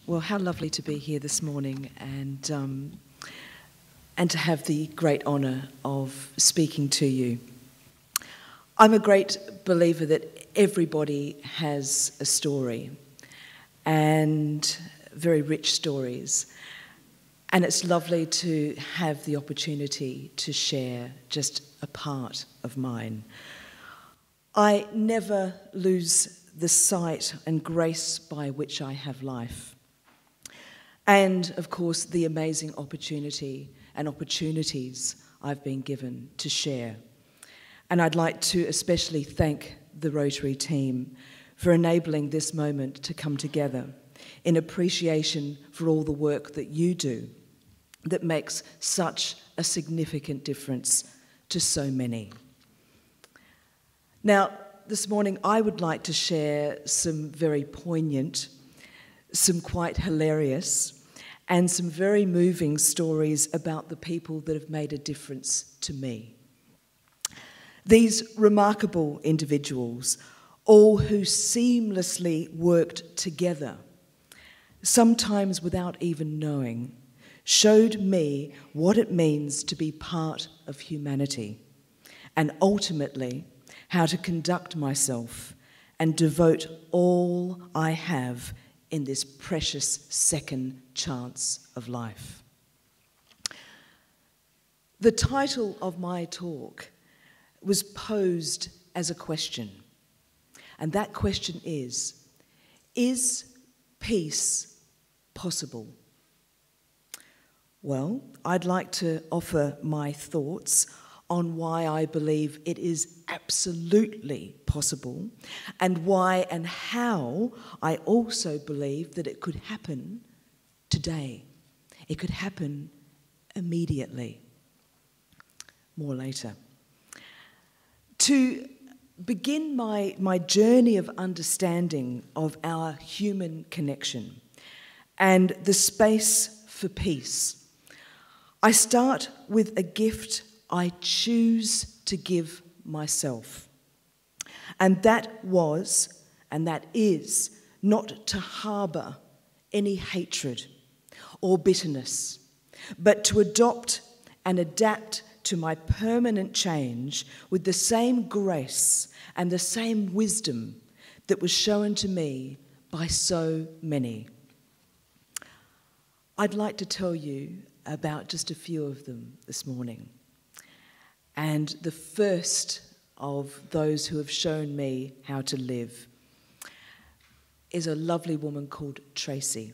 Well, how lovely to be here this morning and to have the great honour of speaking to you. I'm a great believer that everybody has a story, and very rich stories. And it's lovely to have the opportunity to share just a part of mine. I never lose the sight and grace by which I have life. And, of course, the amazing opportunity and opportunities I've been given to share. And I'd like to especially thank the Rotary team for enabling this moment to come together in appreciation for all the work that you do that makes such a significant difference to so many. Now, this morning I would like to share some very poignant, some quite hilarious, and some very moving stories about the people that have made a difference to me. These remarkable individuals, all who seamlessly worked together, sometimes without even knowing, showed me what it means to be part of humanity, and ultimately how to conduct myself and devote all I have in this precious second chance of life. The title of my talk was posed as a question, and that question is peace possible? Well, I'd like to offer my thoughts on why I believe it is absolutely possible, and why and how I also believe that it could happen today. It could happen immediately. More later. To begin my journey of understanding of our human connection and the space for peace, I start with a gift I choose to give myself. And that was, and that is, not to harbour any hatred or bitterness, but to adopt and adapt to my permanent change with the same grace and the same wisdom that was shown to me by so many. I'd like to tell you about just a few of them this morning. And the first of those who have shown me how to live is a lovely woman called Tracy.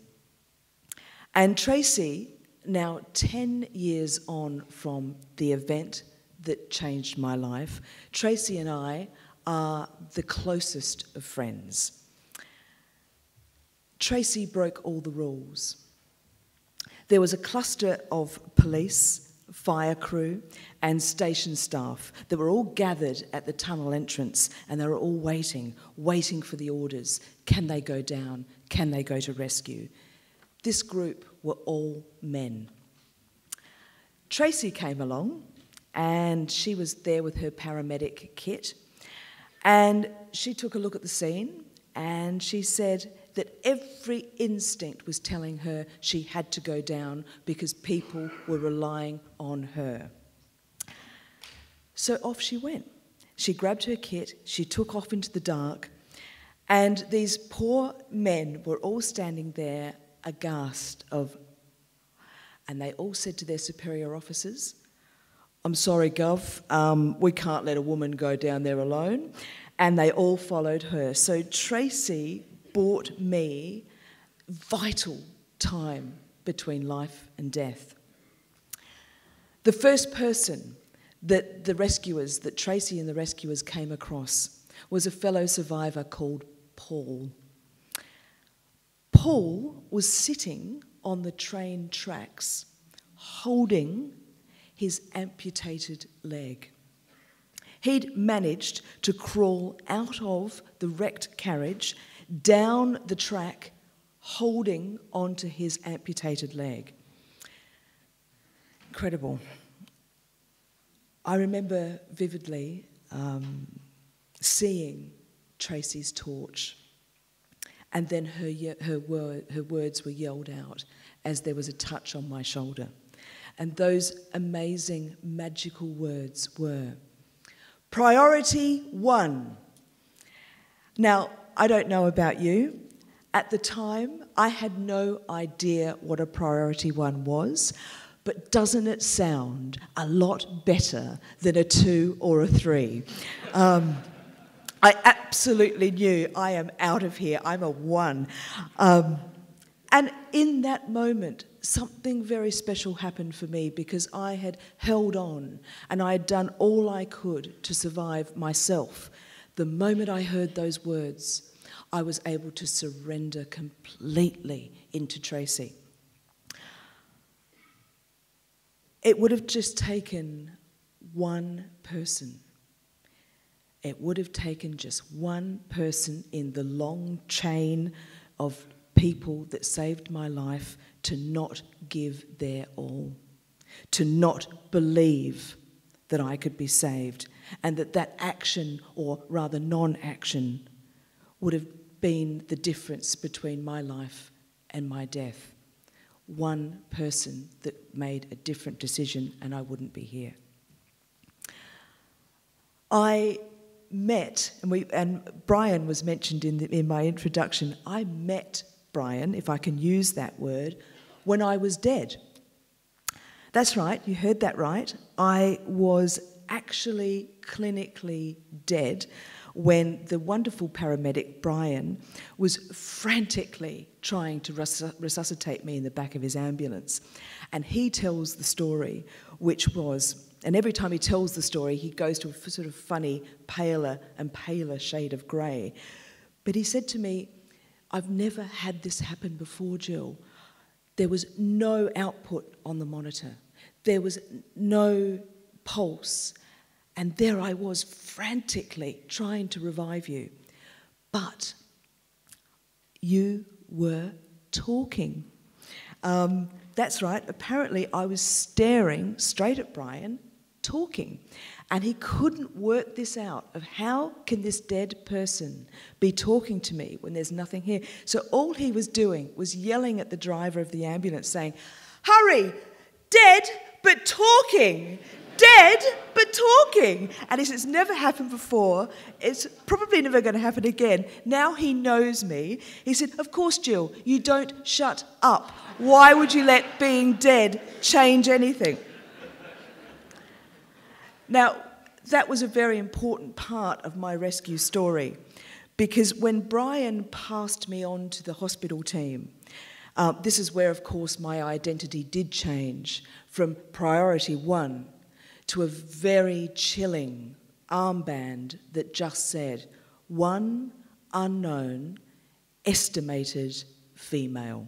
And Tracy, now 10 years on from the event that changed my life, Tracy and I are the closest of friends. Tracy broke all the rules. There was a cluster of police, fire crew and station staff that were all gathered at the tunnel entrance, and they were all waiting for the orders. Can they go down? Can they go to rescue? This group were all men. Tracy came along, and she was there with her paramedic kit, and she took a look at the scene, and she said that every instinct was telling her she had to go down because people were relying on her. So off she went. She grabbed her kit, she took off into the dark, and these poor men were all standing there aghast and they all said to their superior officers, "I'm sorry, Gov, we can't let a woman go down there alone." And they all followed her. So Tracy bought me vital time between life and death. The first person that Tracy and the rescuers came across was a fellow survivor called Paul. Paul was sitting on the train tracks, holding his amputated leg. He'd managed to crawl out of the wrecked carriage, down the track, holding onto his amputated leg. Incredible. I remember vividly seeing Tracy's torch And then her words were yelled out as there was a touch on my shoulder. And those amazing, magical words were, "Priority 1. Now, I don't know about you. At the time, I had no idea what a priority 1 was, but doesn't it sound a lot better than a 2 or a 3? I absolutely knew I am out of here, I'm a 1. And in that moment, something very special happened for me because I had held on and I had done all I could to survive myself. The moment I heard those words, I was able to surrender completely into Tracy. It would have just taken one person. It would have taken just one person in the long chain of people that saved my life to not give their all, to not believe that I could be saved, and that action, or rather non-action, would have been the difference between my life and my death. One person that made a different decision and I wouldn't be here. I met, and Brian was mentioned in my introduction, I met Brian, if I can use that word, when I was dead. That's right, you heard that right. I was actually clinically dead when the wonderful paramedic Brian was frantically trying to resuscitate me in the back of his ambulance. And he tells the story, which was, and every time he tells the story, he goes to a sort of funny, paler and paler shade of grey. But he said to me, "I've never had this happen before, Gill. There was no output on the monitor. There was no pulse. And there I was frantically trying to revive you. But you were talking." That's right. Apparently I was staring straight at Brian, talking. And he couldn't work this out of how can this dead person be talking to me when there's nothing here. So all he was doing was yelling at the driver of the ambulance saying, "Hurry, dead but talking, dead but talking." And he said, "It's never happened before. It's probably never going to happen again. Now he knows me." He said, "Of course, Gill, you don't shut up. Why would you let being dead change anything?" Now, that was a very important part of my rescue story, because when Brian passed me on to the hospital team, this is where, of course, my identity did change from priority 1 to a very chilling armband that just said, "1 unknown, estimated female."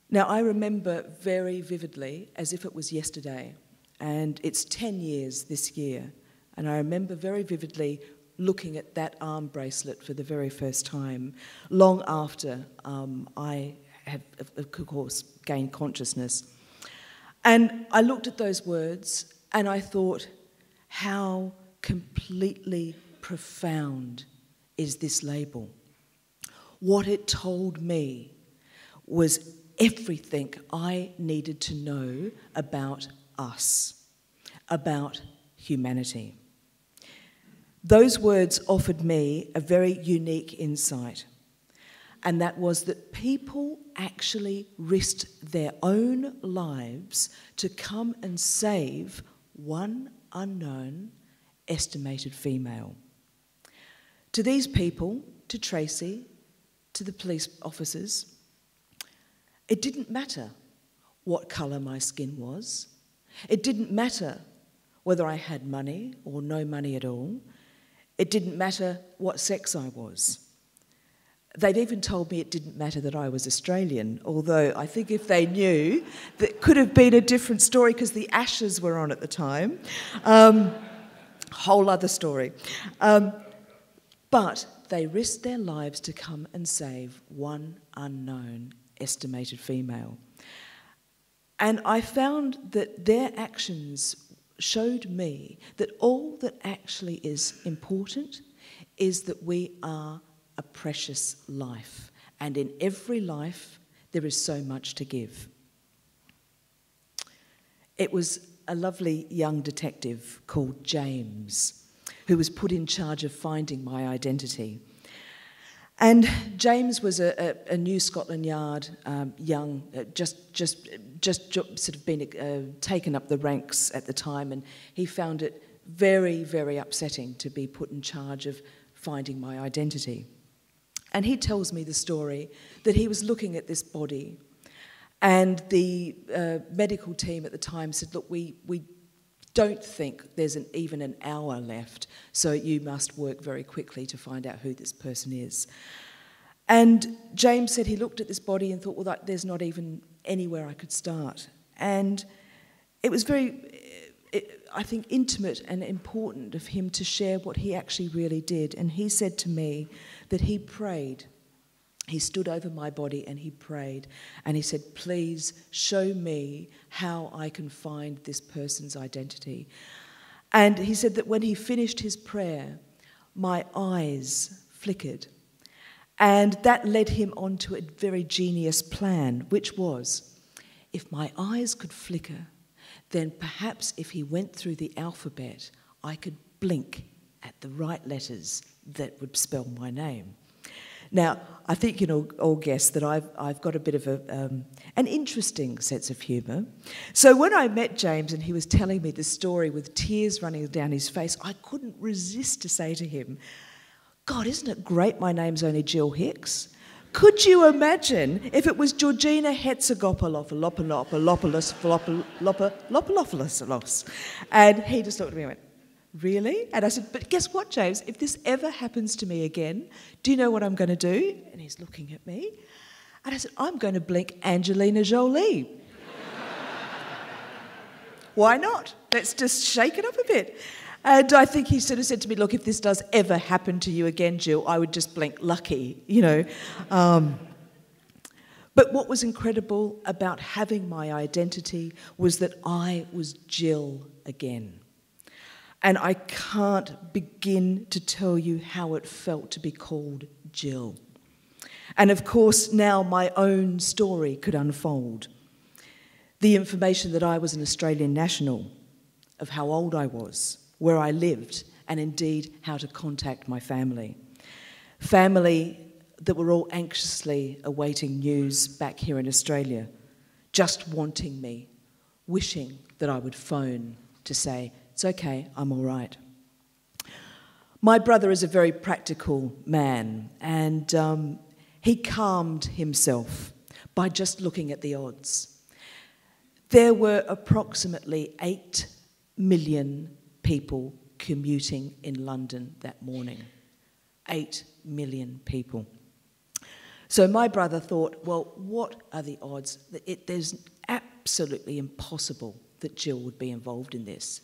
Now, I remember very vividly, as if it was yesterday, and it's 10 years this year, and I remember very vividly looking at that arm bracelet for the very first time, long after I had, of course, gained consciousness. And I looked at those words, and I thought, how completely profound is this label? What it told me was everything I needed to know about us, about humanity. Those words offered me a very unique insight, and that was that people actually risked their own lives to come and save 1 unknown, estimated female. To these people, to Tracy, to the police officers, it didn't matter what colour my skin was. It didn't matter whether I had money or no money at all. It didn't matter what sex I was. They've even told me it didn't matter that I was Australian, although I think if they knew, that could have been a different story because the Ashes were on at the time. Whole other story. But they risked their lives to come and save 1 unknown, estimated female. And I found that their actions showed me that all that actually is important is that we are a precious life, and in every life there is so much to give. It was a lovely young detective called James who was put in charge of finding my identity. And James was a New Scotland Yard young, just sort of been taken up the ranks at the time, and he found it very, very upsetting to be put in charge of finding my identity. And he tells me the story that he was looking at this body, and the medical team at the time said, look, we don't think there's even an hour left, so you must work very quickly to find out who this person is. And James said he looked at this body and thought, well, there's not even anywhere I could start. And it was very, I think, intimate and important of him to share what he actually really did. And he said to me that he prayed. He stood over my body and he prayed, and he said, please show me how I can find this person's identity. And he said that when he finished his prayer, my eyes flickered, and that led him on to a very genius plan, which was, if my eyes could flicker, then perhaps if he went through the alphabet, I could blink at the right letters that would spell my name. Now, I think you can all guess that I've got a bit of an interesting sense of humour. So when I met James and he was telling me this story with tears running down his face, I couldn't resist to say to him, God, isn't it great my name's only Gill Hicks? Could you imagine if it was Georgina Hetzegopoulos? And he just looked at me and went, really? And I said, but guess what, James? If this ever happens to me again, do you know what I'm going to do? And he's looking at me. And I said, I'm going to blink Angelina Jolie. Why not? Let's just shake it up a bit. And I think he sort of said to me, look, if this does ever happen to you again, Jill, I would just blink Lucky, you know. But what was incredible about having my identity was that I was Jill again. And I can't begin to tell you how it felt to be called Jill. And of course, now my own story could unfold. The information that I was an Australian national, of how old I was, where I lived, and indeed how to contact my family. Family that were all anxiously awaiting news back here in Australia, just wanting me, wishing that I would phone to say, it's okay, I'm all right. My brother is a very practical man, and he calmed himself by just looking at the odds. There were approximately 8 million people commuting in London that morning. 8 million people. So my brother thought, well, what are the odds? There's absolutely impossible that Jill would be involved in this.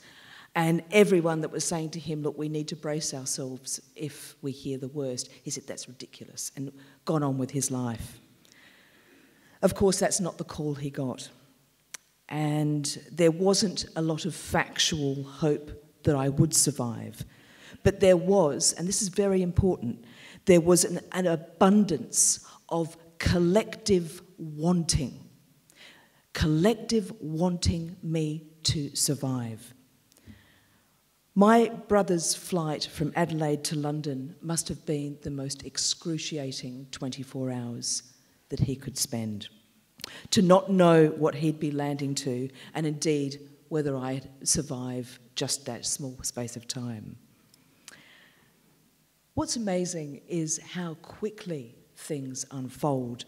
And everyone that was saying to him, look, we need to brace ourselves if we hear the worst, he said, that's ridiculous, and gone on with his life. Of course, that's not the call he got. And there wasn't a lot of factual hope that I would survive. But there was, and this is very important, there was an abundance of collective wanting me to survive. My brother's flight from Adelaide to London must have been the most excruciating 24 hours that he could spend. To not know what he'd be landing to, and indeed whether I'd survive just that small space of time. What's amazing is how quickly things unfold.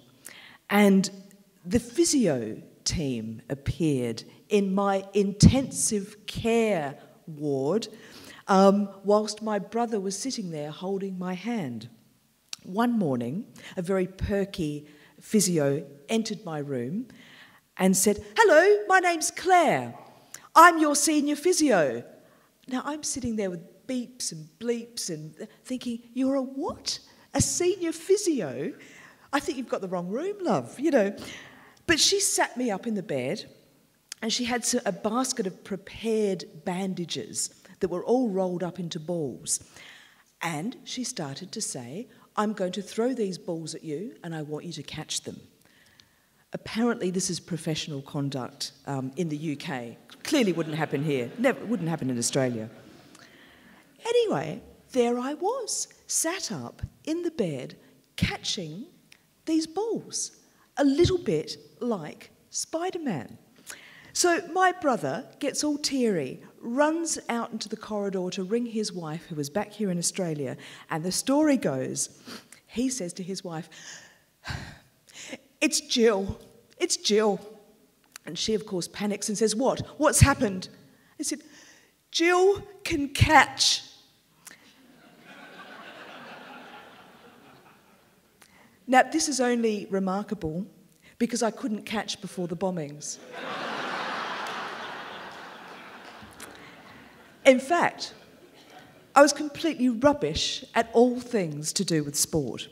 And the physio team appeared in my intensive care ward whilst my brother was sitting there holding my hand. One morning, a very perky physio entered my room and said, hello, my name's Claire. I'm your senior physio. Now, I'm sitting there with beeps and bleeps and thinking, you're a what? A senior physio? I think you've got the wrong room, love, you know. But she sat me up in the bed and she had a basket of prepared bandages that were all rolled up into balls. And she started to say, I'm going to throw these balls at you and I want you to catch them. Apparently this is professional conduct in the UK. Clearly wouldn't happen here, never wouldn't happen in Australia. Anyway, there I was, sat up in the bed, catching these balls, a little bit like Spider-Man. So my brother gets all teary, runs out into the corridor to ring his wife, who was back here in Australia, and the story goes, he says to his wife, it's Gill, it's Gill. And she, of course, panics and says, what? What's happened? I said, Gill can catch. Now, this is only remarkable because I couldn't catch before the bombings. In fact, I was completely rubbish at all things to do with sport.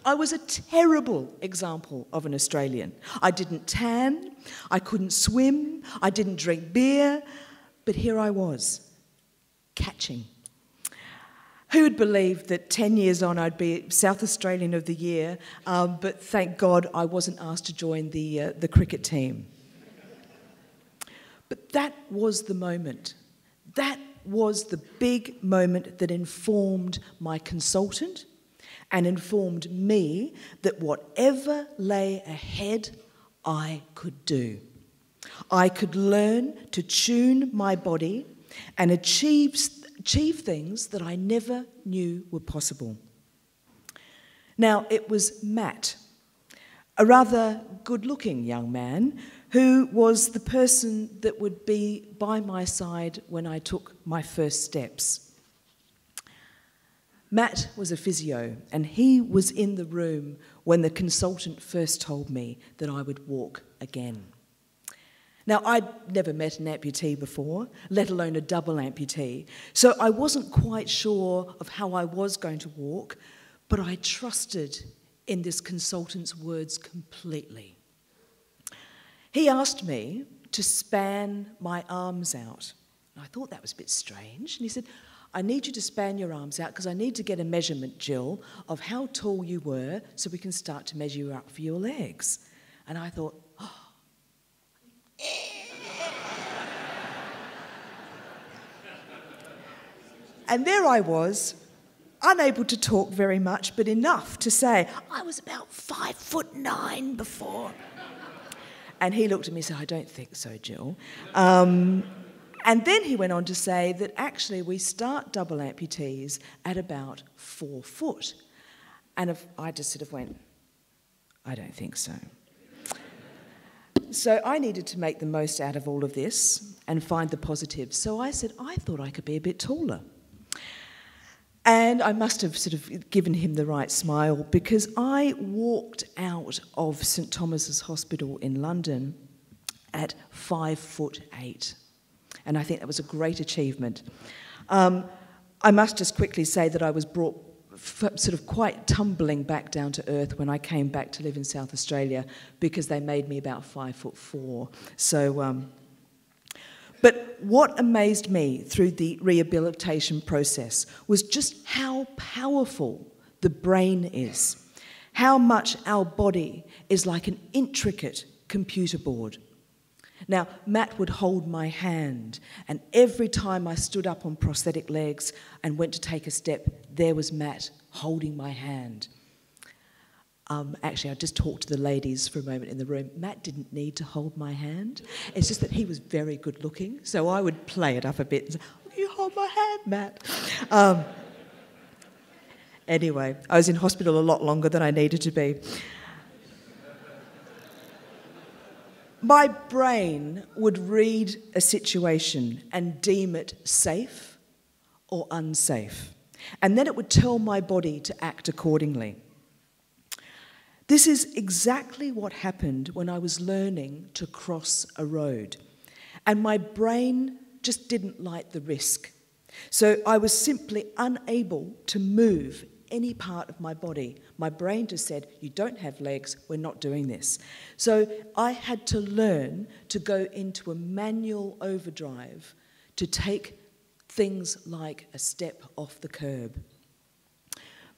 I was a terrible example of an Australian. I didn't tan, I couldn't swim, I didn't drink beer, but here I was, catching. Who would believe that 10 years on I'd be South Australian of the Year, but thank God I wasn't asked to join the cricket team. But that was the moment. That was the big moment that informed my consultant and informed me that whatever lay ahead, I could do. I could learn to tune my body and achieve things that I never knew were possible. Now, it was Matt, a rather good-looking young man who was the person that would be by my side when I took my first steps. Matt was a physio, and he was in the room when the consultant first told me that I would walk again. Now, I'd never met an amputee before, let alone a double amputee, so I wasn't quite sure of how I was going to walk, but I trusted in this consultant's words completely. He asked me to span my arms out. And I thought that was a bit strange. And he said, I need you to span your arms out because I need to get a measurement, Gill, of how tall you were so we can start to measure you up for your legs. And I thought, oh. And there I was, unable to talk very much, but enough to say, I was about 5'9" before. And he looked at me and said, I don't think so, Gill. And then he went on to say that actually we start double amputees at about 4 foot. And I just sort of went, I don't think so. So I needed to make the most out of all of this and find the positives. So I said, I thought I could be a bit taller. And I must have sort of given him the right smile because I walked out of St Thomas's Hospital in London at 5'8". And I think that was a great achievement. I must just quickly say that I was brought sort of quite tumbling back down to earth when I came back to live in South Australia because they made me about 5'4". So, but what amazed me through the rehabilitation process was just how powerful the brain is, how much our body is like an intricate computer board. Now, Matt would hold my hand, and every time I stood up on prosthetic legs and went to take a step, there was Matt holding my hand. Actually, I just talked to the ladies for a moment in the room. Matt didn't need to hold my hand. It's just that he was very good looking, so I would play it up a bit and say, "Will you hold my hand, Matt?" Anyway, I was in hospital a lot longer than I needed to be. My brain would read a situation and deem it safe or unsafe, and then it would tell my body to act accordingly. This is exactly what happened when I was learning to cross a road, and my brain just didn't like the risk. So I was simply unable to move any part of my body. My brain just said, you don't have legs, we're not doing this. So I had to learn to go into a manual overdrive to take things like a step off the curb.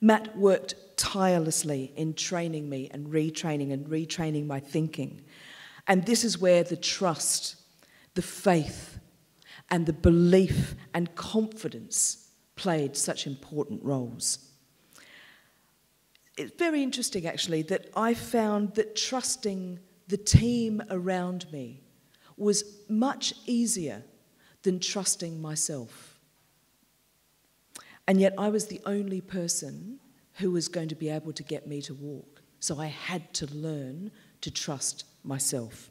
Matt worked tirelessly in training me and retraining my thinking. And this is where the trust, the faith, and the belief and confidence played such important roles. It's very interesting, actually, that I found that trusting the team around me was much easier than trusting myself. And yet I was the only person who was going to be able to get me to walk. So I had to learn to trust myself.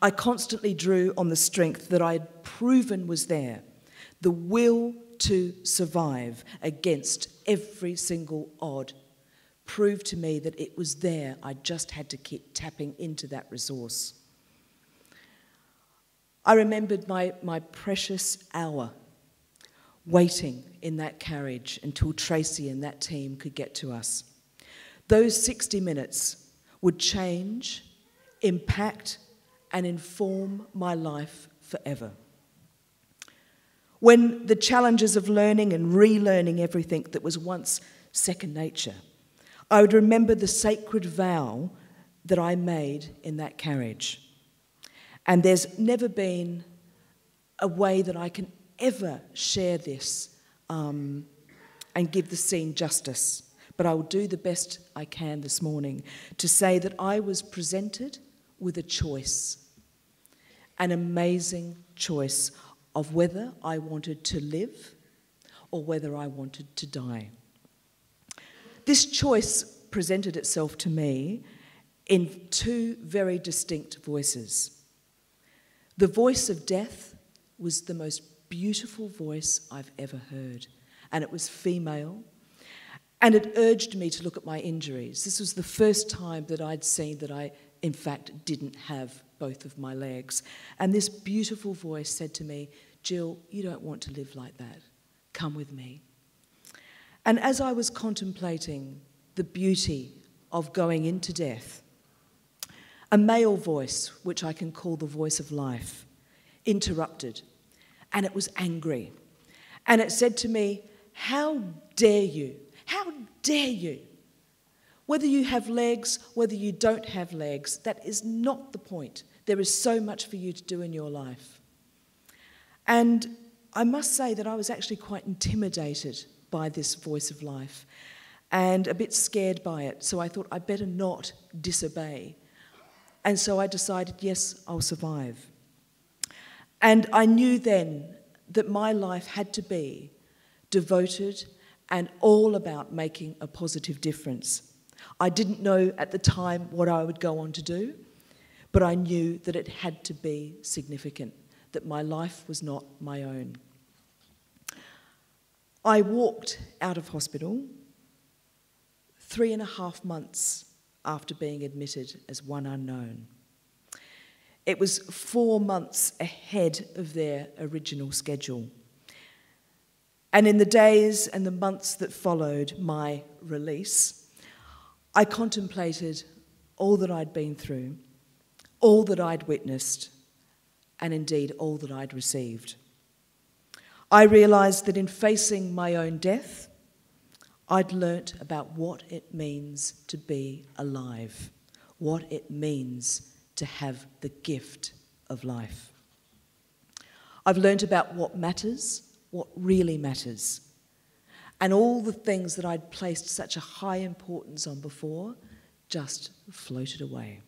I constantly drew on the strength that I had proven was there, the will to survive against every single odd proved to me that it was there. I just had to keep tapping into that resource. I remembered my precious hour waiting in that carriage until Tracy and that team could get to us. Those 60 minutes would change, impact, and inform my life forever. When the challenges of learning and relearning everything that was once second nature, I would remember the sacred vow that I made in that carriage. And there's never been a way that I can ever share this and give the scene justice. But I will do the best I can this morning to say that I was presented with a choice, an amazing choice of whether I wanted to live or whether I wanted to die. This choice presented itself to me in two very distinct voices. The voice of death was the most beautiful voice I've ever heard, and it was female, and it urged me to look at my injuries. This was the first time that I'd seen that I, in fact, didn't have both of my legs. And this beautiful voice said to me, "Gill, you don't want to live like that. Come with me." And as I was contemplating the beauty of going into death, a male voice, which I can call the voice of life, interrupted, and it was angry. And it said to me, "How dare you? How dare you? Whether you have legs, whether you don't have legs, that is not the point. There is so much for you to do in your life." And I must say that I was actually quite intimidated by this voice of life and a bit scared by it. So I thought I'd better not disobey. And so I decided, yes, I'll survive. And I knew then that my life had to be devoted and all about making a positive difference. I didn't know at the time what I would go on to do, but I knew that it had to be significant, that my life was not my own. I walked out of hospital 3.5 months after being admitted as one unknown. It was 4 months ahead of their original schedule. And in the days and the months that followed my release, I contemplated all that I'd been through, all that I'd witnessed, and indeed all that I'd received. I realised that in facing my own death, I'd learnt about what it means to be alive, what it means to have the gift of life. I've learnt about what matters, what really matters, and all the things that I'd placed such a high importance on before just floated away.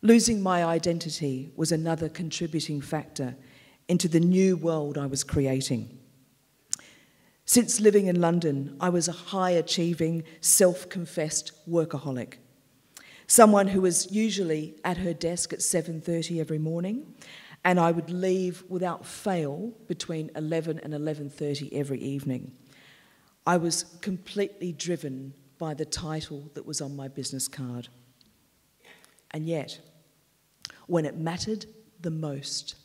Losing my identity was another contributing factor into the new world I was creating. Since living in London, I was a high-achieving, self-confessed workaholic, someone who was usually at her desk at 7:30 every morning, and I would leave without fail between 11 and 11:30 every evening. I was completely driven by the title that was on my business card. And yet, when it mattered the most,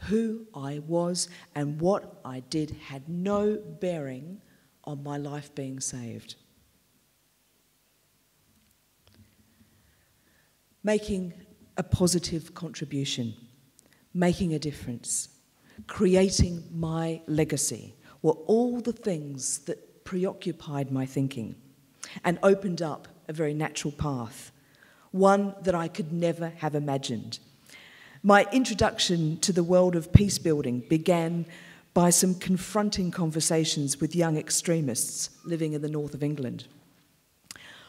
who I was and what I did had no bearing on my life being saved. Making a positive contribution, making a difference, creating my legacy were all the things that preoccupied my thinking and opened up a very natural path, one that I could never have imagined. My introduction to the world of peace building began by some confronting conversations with young extremists living in the north of England.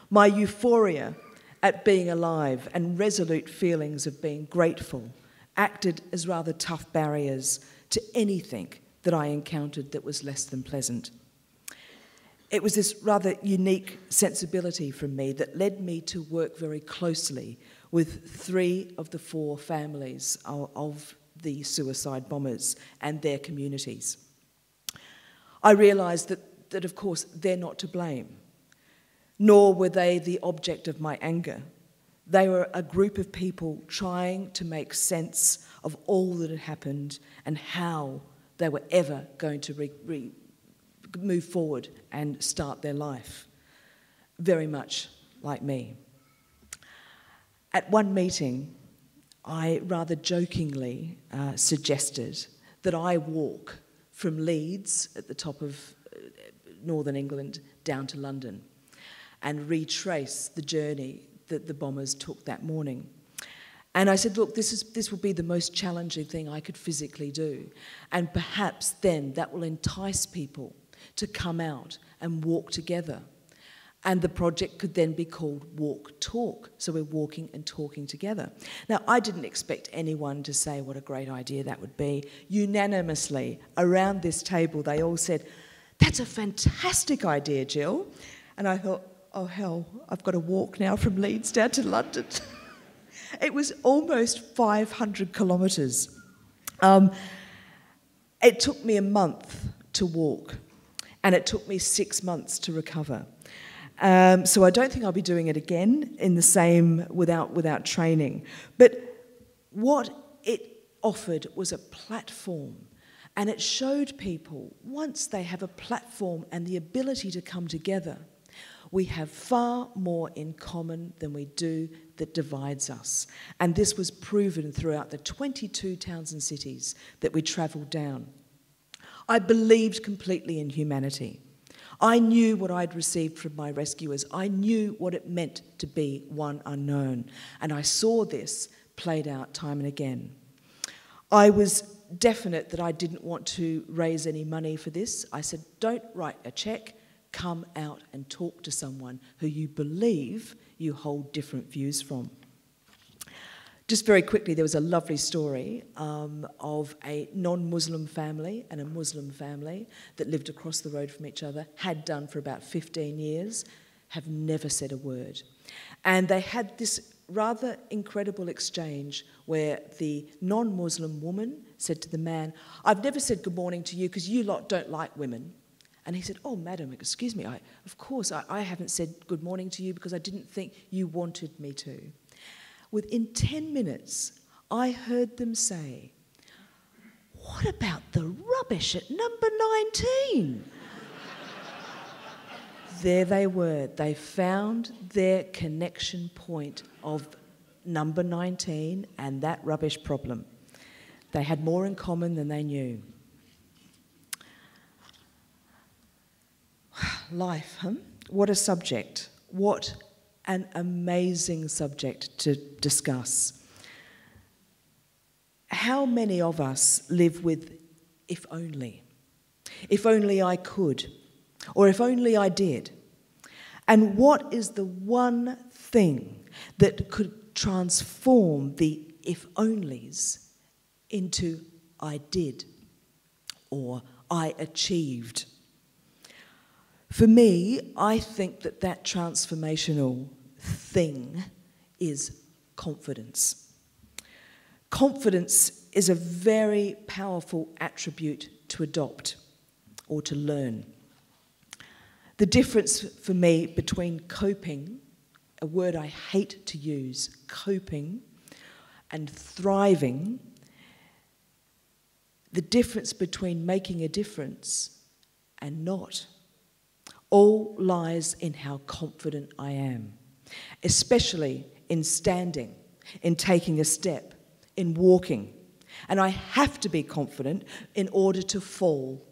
My euphoria at being alive and resolute feelings of being grateful acted as rather tough barriers to anything that I encountered that was less than pleasant. It was this rather unique sensibility from me that led me to work very closely with 3 of the 4 families of the suicide bombers and their communities. I realised that, of course, they're not to blame, nor were they the object of my anger. They were a group of people trying to make sense of all that had happened and how they were ever going to move forward and start their life, very much like me. At one meeting, I rather jokingly suggested that I walk from Leeds at the top of northern England down to London and retrace the journey that the bombers took that morning. And I said, look, this will be the most challenging thing I could physically do. And perhaps then that will entice people to come out and walk together. And the project could then be called Walk Talk. So we're walking and talking together. Now, I didn't expect anyone to say what a great idea that would be. Unanimously, around this table, they all said, that's a fantastic idea, Gill. And I thought, oh hell, I've got to walk now from Leeds down to London. It was almost 500 kilometres. It took me a month to walk, and it took me 6 months to recover. So I don't think I'll be doing it again in the same without training. But what it offered was a platform, and it showed people once they have a platform and the ability to come together, we have far more in common than we do that divides us. And this was proven throughout the 22 towns and cities that we travelled down. I believed completely in humanity. I knew what I'd received from my rescuers. I knew what it meant to be one unknown. And I saw this played out time and again. I was definite that I didn't want to raise any money for this. I said, don't write a cheque. Come out and talk to someone who you believe you hold different views from. Just very quickly, there was a lovely story of a non-Muslim family and a Muslim family that lived across the road from each other, had done for about 15 years, have never said a word. And they had this rather incredible exchange where the non-Muslim woman said to the man, I've never said good morning to you because you lot don't like women. And he said, oh, madam, excuse me, of course, I haven't said good morning to you because I didn't think you wanted me to. Within 10 minutes, I heard them say, what about the rubbish at number 19? There they were. They found their connection point of number 19 and that rubbish problem. They had more in common than they knew. Life, huh? What a subject. What an amazing subject to discuss. How many of us live with if only? If only I could, or if only I did. And what is the one thing that could transform the if onlys into I did or I achieved? For me, I think that transformational thing is confidence. Confidence is a very powerful attribute to adopt or to learn. The difference for me between coping, a word I hate to use, coping, and thriving, the difference between making a difference and not, all lies in how confident I am, especially in standing, in taking a step, in walking, And I have to be confident in order to fall.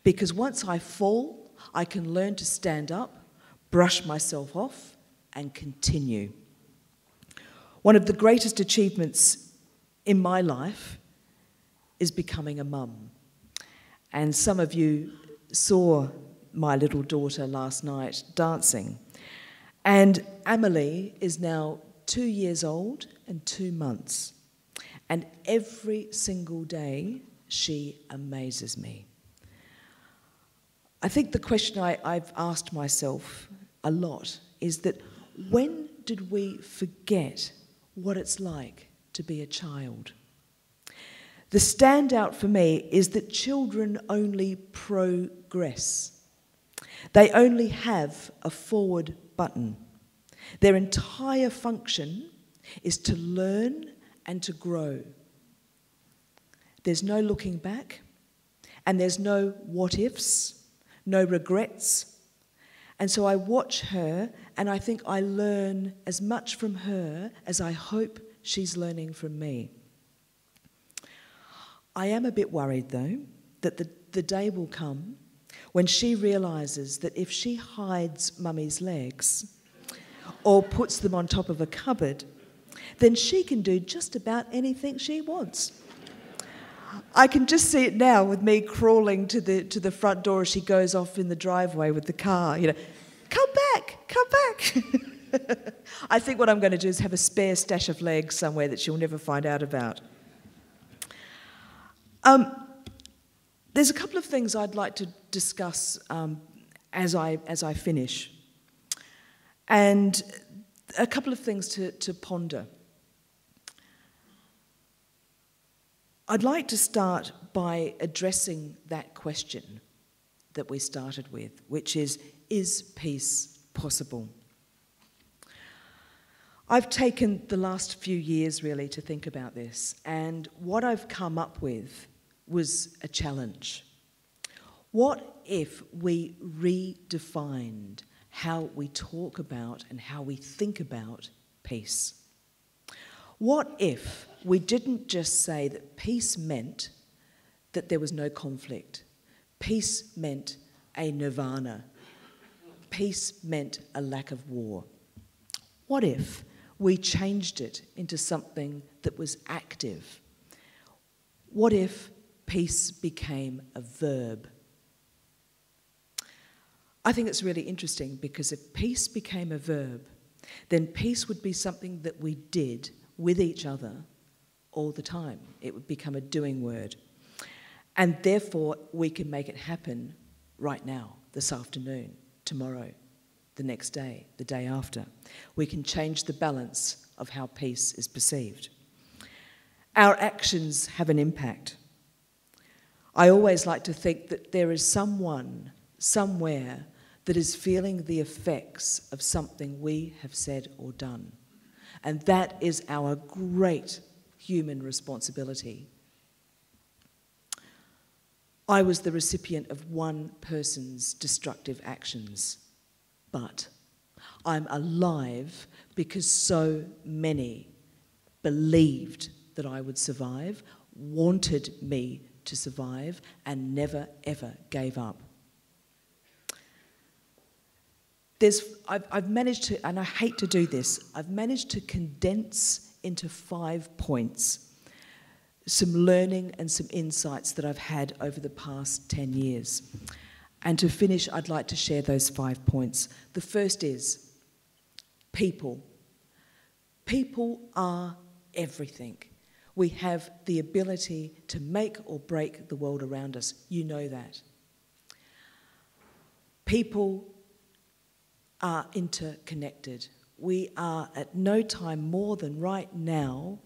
Because once I fall, I can learn to stand up, brush myself off, and continue. One of the greatest achievements in my life is becoming a mum. And some of you saw my little daughter last night dancing. And Amelie is now 2 years old and 2 months. And every single day, she amazes me. I think the question I've asked myself a lot is that when did we forget what it's like to be a child? The standout for me is that children only progress. They only have a forward button. Their entire function is to learn and to grow. There's no looking back, and there's no what-ifs, no regrets. And so I watch her, and I think I learn as much from her as I hope she's learning from me. I am a bit worried, though, that the day will come when she realises that if she hides Mummy's legs or puts them on top of a cupboard, then she can do just about anything she wants. I can just see it now with me crawling to the front door as she goes off in the driveway with the car. You know, come back, come back. I think what I'm going to do is have a spare stash of legs somewhere that she'll never find out about. There's a couple of things I'd like to discuss as I finish, and a couple of things to ponder. I'd like to start by addressing that question that we started with, which is peace possible? I've taken the last few years really to think about this, and what I've come up with was a challenge. What if we redefined how we talk about and how we think about peace? What if we didn't just say that peace meant that there was no conflict? Peace meant a nirvana. Peace meant a lack of war. What if we changed it into something that was active? What if peace became a verb? I think it's really interesting, because if peace became a verb, then peace would be something that we did with each other all the time. It would become a doing word. And therefore, we can make it happen right now, this afternoon, tomorrow, the next day, the day after. We can change the balance of how peace is perceived. Our actions have an impact. I always like to think that there is someone, somewhere, that is feeling the effects of something we have said or done. And that is our great human responsibility. I was the recipient of one person's destructive actions, but I'm alive because so many believed that I would survive, wanted me to survive, and never, ever gave up. I've managed to, and I hate to do this, I've managed to condense into 5 points some learning and some insights that I've had over the past 10 years. And to finish, I'd like to share those 5 points. The first is people. People are everything. We have the ability to make or break the world around us. You know that. People are interconnected. We are at no time more than right now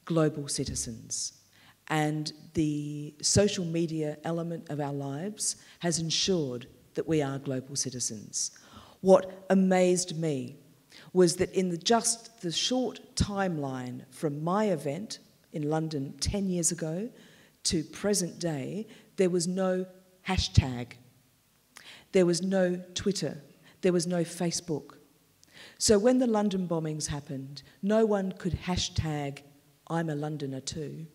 global citizens. And the social media element of our lives has ensured that we are global citizens. What amazed me was that in just the short timeline from my event in London 10 years ago to present day, there was no hashtag. There was no Twitter. There was no Facebook. So when the London bombings happened, no one could hashtag, I'm a Londoner too.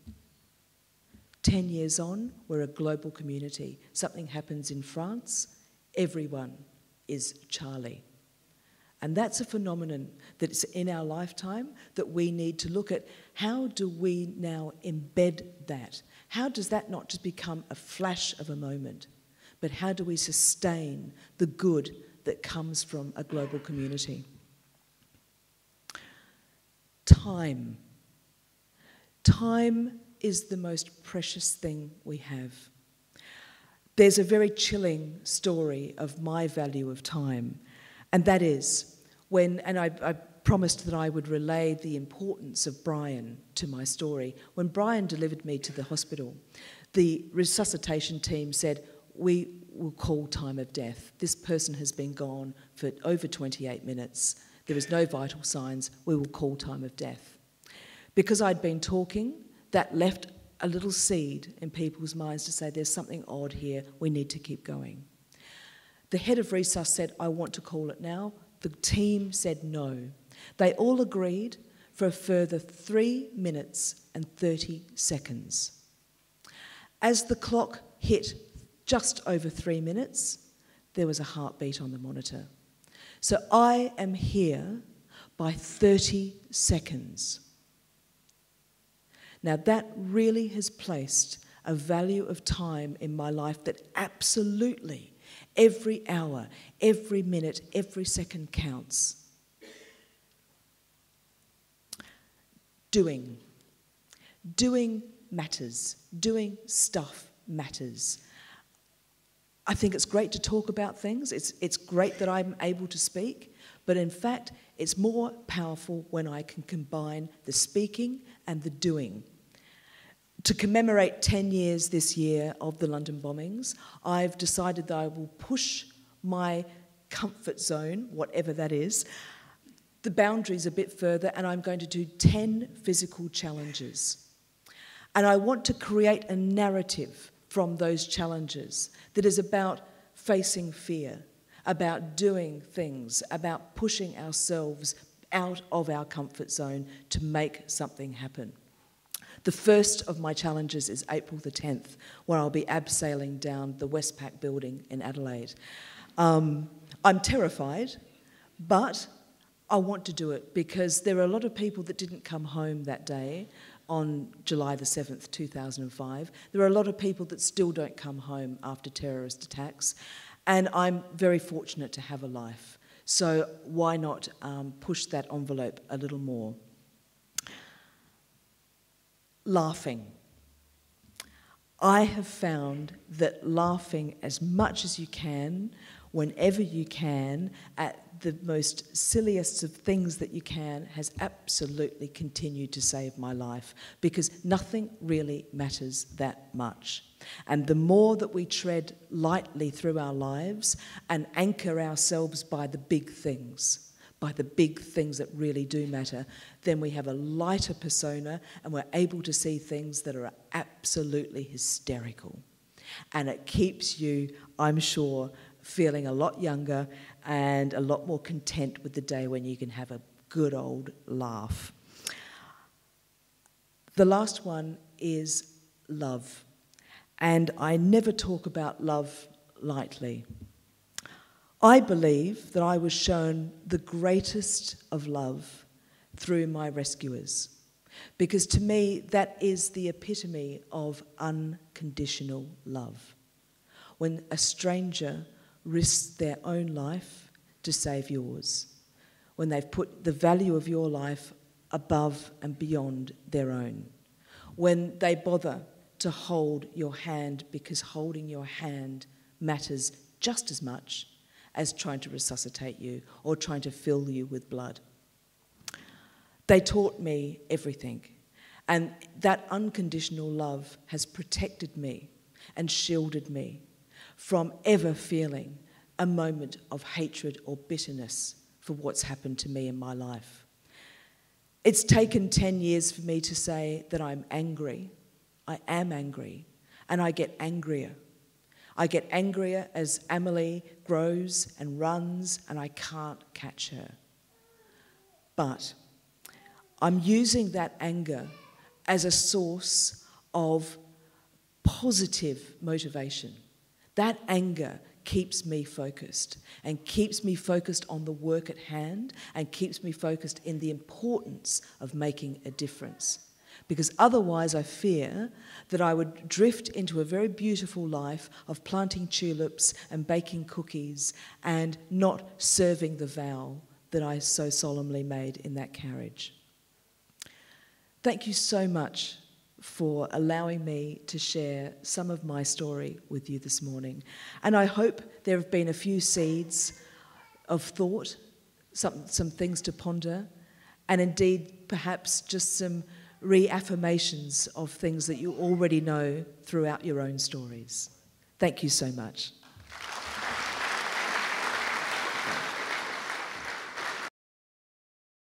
10 years on, we're a global community. Something happens in France, everyone is Charlie. And that's a phenomenon that's in our lifetime that we need to look at. How do we now embed that? How does that not just become a flash of a moment, but how do we sustain the good that comes from a global community? Time. Time is the most precious thing we have. There's a very chilling story of my value of time, and that is when, and I promised that I would relay the importance of Brian to my story. When Brian delivered me to the hospital, the resuscitation team said, we will call time of death. This person has been gone for over 28 minutes. There is no vital signs. We will call time of death. Because I'd been talking, that left a little seed in people's minds to say, there's something odd here, we need to keep going. The head of resus said, I want to call it now. The team said no. They all agreed for a further 3 minutes and 30 seconds. As the clock hit just over 3 minutes, there was a heartbeat on the monitor. So I am here by 30 seconds. Now that really has placed a value of time in my life that absolutely every hour, every minute, every second counts. Doing. Doing matters. Doing stuff matters. I think it's great to talk about things. It's great that I'm able to speak, but in fact, it's more powerful when I can combine the speaking and the doing. To commemorate 10 years this year of the London bombings, I've decided that I will push my comfort zone, whatever that is, the boundaries a bit further, and I'm going to do 10 physical challenges. And I want to create a narrative from those challenges that is about facing fear, about doing things, about pushing ourselves out of our comfort zone to make something happen. The first of my challenges is April the 10th, where I'll be abseiling down the Westpac building in Adelaide. I'm terrified, but I want to do it because there are a lot of people that didn't come home that day on July the 7th, 2005. There are a lot of people that still don't come home after terrorist attacks, and I'm very fortunate to have a life. So why not push that envelope a little more? Laughing. I have found that laughing as much as you can, whenever you can, at the most silliest of things that you can, has absolutely continued to save my life, because nothing really matters that much. And the more that we tread lightly through our lives and anchor ourselves by the big things that really do matter, then we have a lighter persona and we're able to see things that are absolutely hysterical. And it keeps you, I'm sure, feeling a lot younger and a lot more content with the day when you can have a good old laugh. The last one is love. And I never talk about love lightly. I believe that I was shown the greatest of love through my rescuers, because to me that is the epitome of unconditional love. When a stranger risks their own life to save yours, when they've put the value of your life above and beyond their own, when they bother to hold your hand because holding your hand matters just as much as trying to resuscitate you or trying to fill you with blood. They taught me everything, and that unconditional love has protected me and shielded me from ever feeling a moment of hatred or bitterness for what's happened to me in my life. It's taken 10 years for me to say that I'm angry. I am angry, and I get angrier. I get angrier as Amelie grows and runs, and I can't catch her. But I'm using that anger as a source of positive motivation. That anger keeps me focused and keeps me focused on the work at hand and keeps me focused in the importance of making a difference. Because otherwise I fear that I would drift into a very beautiful life of planting tulips and baking cookies and not serving the vow that I so solemnly made in that carriage. Thank you so much for allowing me to share some of my story with you this morning. And I hope there have been a few seeds of thought, some things to ponder, and indeed perhaps just some reaffirmations of things that you already know throughout your own stories. Thank you so much.